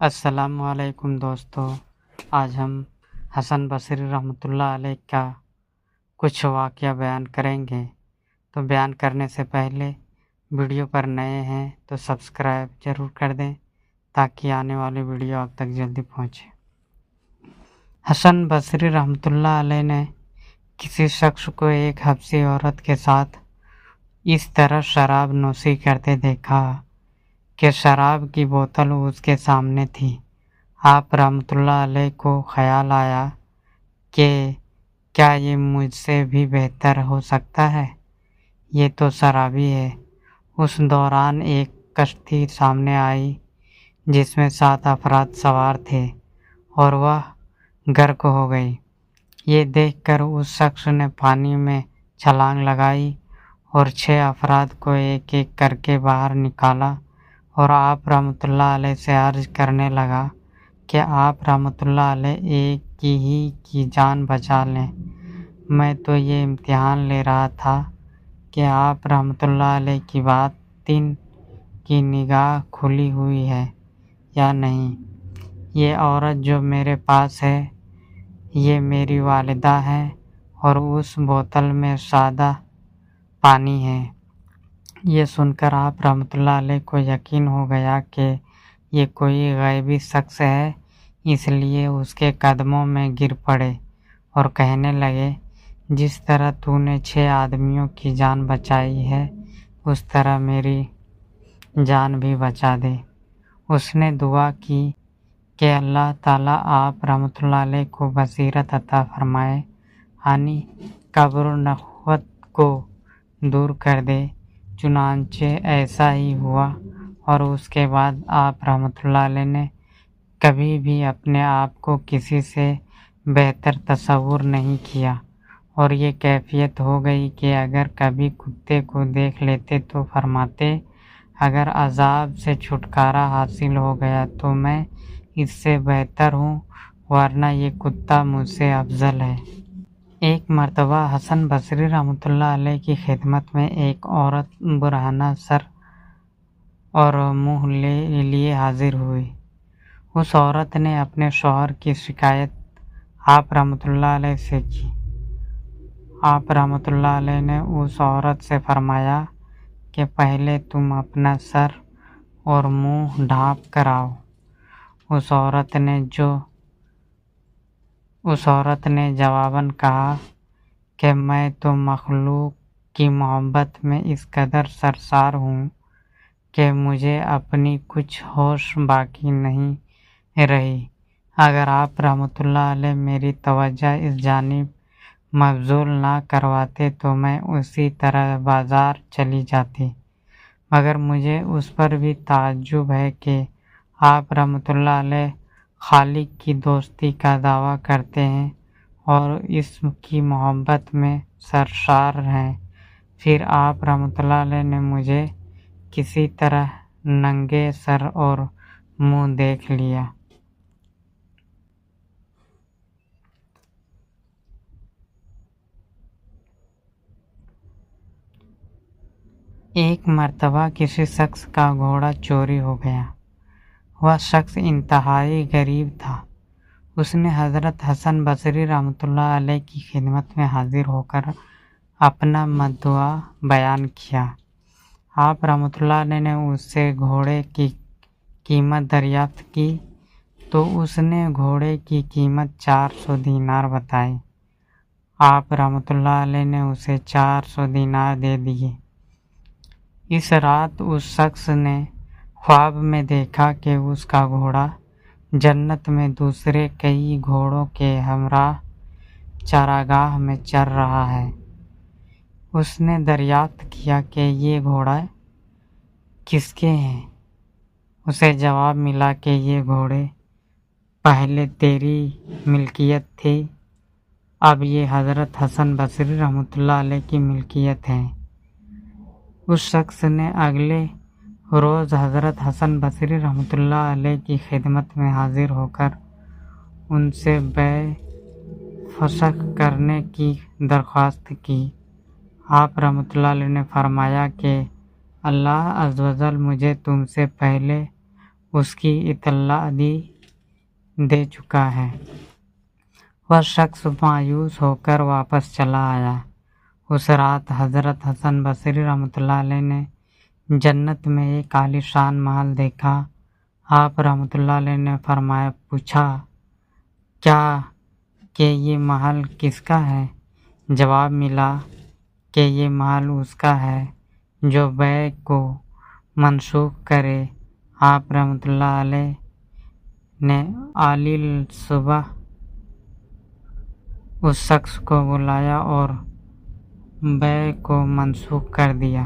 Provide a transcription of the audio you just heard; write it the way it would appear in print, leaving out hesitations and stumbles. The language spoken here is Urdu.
السلام علیکم دوستو، آج ہم حسن بصری رحمۃ اللہ علیہ کا کچھ واقعہ بیان کریں گے۔ تو بیان کرنے سے پہلے ویڈیو پر نئے ہیں تو سبسکرائب ضرور کر دیں تاکہ آنے والی ویڈیو آپ تک جلدی پہنچے۔ حسن بصری رحمۃ اللہ علیہ نے کسی شخص کو ایک حبشی عورت کے ساتھ اس طرح شراب نوشی کرتے دیکھا کہ شراب کی بوتل اس کے سامنے تھی۔ آپ رحمۃ اللہ علیہ کو خیال آیا کہ کیا یہ مجھ سے بھی بہتر ہو سکتا ہے، یہ تو شرابی ہے۔ اس دوران ایک کشتی سامنے آئی جس میں 7 افراد سوار تھے اور وہ غرق ہو گئی۔ یہ دیکھ کر اس شخص نے پانی میں چھلانگ لگائی اور 6 افراد کو ایک ایک کر کے باہر نکالا اور آپ رحمۃ اللہ علیہ سے عرض کرنے لگا کہ آپ رحمۃ اللہ علیہ ایک کی جان بچا لیں۔ میں تو یہ امتحان لے رہا تھا کہ آپ رحمۃ اللہ علیہ کی باطن کی نگاہ کھلی ہوئی ہے یا نہیں۔ یہ عورت جو میرے پاس ہے یہ میری والدہ ہے اور اس بوتل میں سادہ پانی ہے۔ یہ سن کر آپ رحمۃ اللہ علیہ کو یقین ہو گیا کہ یہ کوئی غیبی شخص ہے، اس لیے اس کے قدموں میں گر پڑے اور کہنے لگے، جس طرح تو نے 6 آدمیوں کی جان بچائی ہے اس طرح میری جان بھی بچا دے۔ اس نے دعا کی کہ اللہ تعالیٰ آپ رحمۃ اللہ علیہ کو بصیرت عطا فرمائے، یعنی قبر و نخوت کو دور کر دے۔ چنانچہ ایسا ہی ہوا اور اس کے بعد آپ رحمۃ اللہ علیہ نے کبھی بھی اپنے آپ کو کسی سے بہتر تصور نہیں کیا، اور یہ کیفیت ہو گئی کہ اگر کبھی کتے کو دیکھ لیتے تو فرماتے، اگر عذاب سے چھٹکارا حاصل ہو گیا تو میں اس سے بہتر ہوں، ورنہ یہ کتا مجھ سے افضل ہے۔ ایک مرتبہ حسن بصری رحمۃ اللہ علیہ کی خدمت میں ایک عورت برہنہ سر اور منہ لیے حاضر ہوئی۔ اس عورت نے اپنے شوہر کی شکایت آپ رحمۃ اللہ علیہ سے کی۔ آپ رحمۃ اللہ علیہ نے اس عورت سے فرمایا کہ پہلے تم اپنا سر اور منہ ڈھانپ کر آؤ۔ اس عورت نے جواباً کہا کہ میں تو مخلوق کی محبت میں اس قدر سرشار ہوں کہ مجھے اپنی کچھ ہوش باقی نہیں رہی۔ اگر آپ رحمۃ اللہ علیہ میری توجہ اس جانب مبذول نہ کرواتے تو میں اسی طرح بازار چلی جاتی، مگر مجھے اس پر بھی تعجب ہے کہ آپ رحمۃ اللہ علیہ خالق کی دوستی کا دعویٰ کرتے ہیں اور اس کی محبت میں سرشار ہیں، پھر آپ رحمۃ اللہ علیہ نے مجھے کسی طرح ننگے سر اور منہ دیکھ لیا۔ ایک مرتبہ کسی شخص کا گھوڑا چوری ہو گیا۔ وہ شخص انتہائی غریب تھا۔ اس نے حضرت حسن بصری رحمۃ اللہ علیہ کی خدمت میں حاضر ہو کر اپنا مدعا بیان کیا۔ آپ رحمۃ اللہ علیہ نے اس سے گھوڑے کی قیمت دریافت کی تو اس نے گھوڑے کی قیمت 400 دینار بتائی۔ آپ رحمۃ اللہ علیہ نے اسے 400 دینار دے دیے۔ اس رات اس شخص نے خواب میں دیکھا کہ اس کا گھوڑا جنت میں دوسرے کئی گھوڑوں کے ہمراہ چراگاہ میں چر رہا ہے۔ اس نے دریافت کیا کہ یہ گھوڑے کس کے ہیں؟ اسے جواب ملا کہ یہ گھوڑے پہلے تیری ملکیت تھی، اب یہ حضرت حسن بصری رحمۃ اللہ علیہ کی ملکیت ہے۔ اس شخص نے اگلے روز حضرت حسن بصری رحمۃ اللہ علیہ کی خدمت میں حاضر ہو کر ان سے بیع فسخ کرنے کی درخواست کی۔ آپ رحمۃ اللہ علیہ نے فرمایا کہ اللہ عز و جل مجھے تم سے پہلے اس کی اطلاع دے چکا ہے۔ وہ شخص مایوس ہو کر واپس چلا آیا۔ اس رات حضرت حسن بصری رحمۃ اللہ علیہ نے جنت میں ایک عالی شان محل دیکھا۔ آپ رحمۃ اللہ علیہ نے پوچھا کیا کہ یہ محل کس کا ہے؟ جواب ملا کہ یہ محل اس کا ہے جو بیع کو منسوخ کرے۔ آپ رحمۃ اللہ علیہ نے عالی الصبح اس شخص کو بلایا اور بیع کو منسوخ کر دیا۔